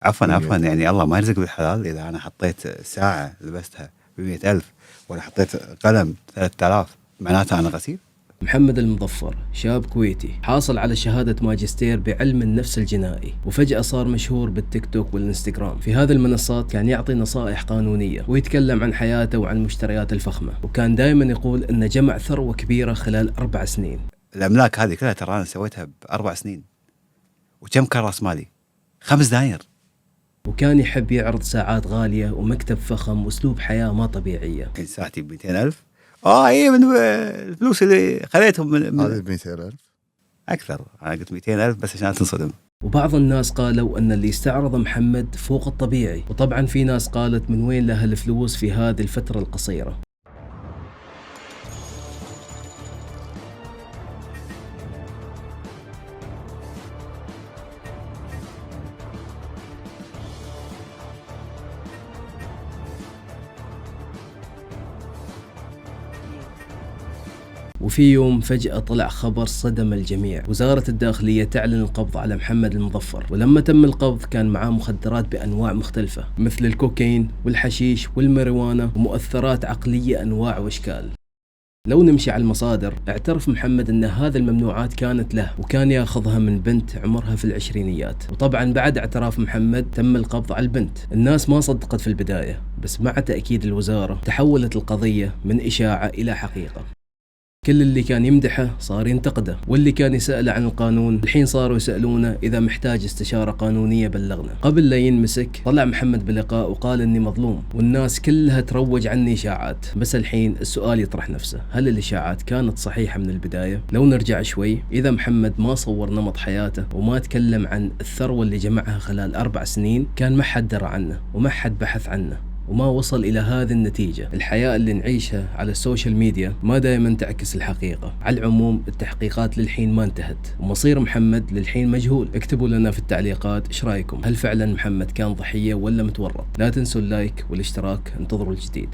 عفوًا، يعني الله ما يرزق بالحلال. إذا أنا حطيت ساعة لبستها ب100,000 وأنا حطيت قلم 3000 معناته أنا غسيل؟ محمد المظفر شاب كويتي حاصل على شهادة ماجستير بعلم النفس الجنائي، وفجأة صار مشهور بالتيك توك والإنستغرام. في هذه المنصات كان يعطي نصائح قانونية ويتكلم عن حياته وعن المشتريات الفخمة، وكان دائما يقول أنه جمع ثروة كبيرة خلال 4 سنين. الأملاك هذه كلها ترى أنا سويتها ب4 سنين. وكم كان رأس مالي؟ 5 دنانير. وكان يحب يعرض ساعات غالية ومكتب فخم وأسلوب حياة ما طبيعية. كنت ساعتي ب200,000. إيه من الفلوس اللي خذيتهم من هذه ب200,000 أكثر. أنا قلت 200,000 بس عشان تنصدم. وبعض الناس قالوا أن اللي استعرض محمد فوق الطبيعي، وطبعا في ناس قالت من وين له الفلوس في هذه الفترة القصيرة. وفي يوم فجأة طلع خبر صدم الجميع. وزارة الداخلية تعلن القبض على محمد المظفر، ولما تم القبض كان معاه مخدرات بأنواع مختلفة مثل الكوكايين والحشيش والماريجوانا ومؤثرات عقلية أنواع واشكال. لو نمشي على المصادر، اعترف محمد أن هذه الممنوعات كانت له، وكان ياخذها من بنت عمرها في العشرينيات. وطبعا بعد اعتراف محمد تم القبض على البنت. الناس ما صدقت في البداية، بس مع تأكيد الوزارة تحولت القضية من إشاعة إلى حقيقة. كل اللي كان يمدحه صار ينتقده، واللي كان يسأله عن القانون الحين صاروا يسألونه إذا محتاج استشارة قانونية بلغنا. قبل لا ينمسك طلع محمد بلقاء وقال إني مظلوم والناس كلها تروج عني إشاعات. بس الحين السؤال يطرح نفسه، هل الإشاعات كانت صحيحة من البداية؟ لو نرجع شوي، إذا محمد ما صور نمط حياته وما تكلم عن الثروة اللي جمعها خلال 4 سنين، كان ما حد درى عنه وما حد بحث عنه وما وصل إلى هذه النتيجة. الحياة اللي نعيشها على السوشيال ميديا ما دائما تعكس الحقيقة. على العموم التحقيقات للحين ما انتهت، ومصير محمد للحين مجهول. اكتبوا لنا في التعليقات ايش رايكم، هل فعلا محمد كان ضحية ولا متورط؟ لا تنسوا اللايك والاشتراك، انتظروا الجديد.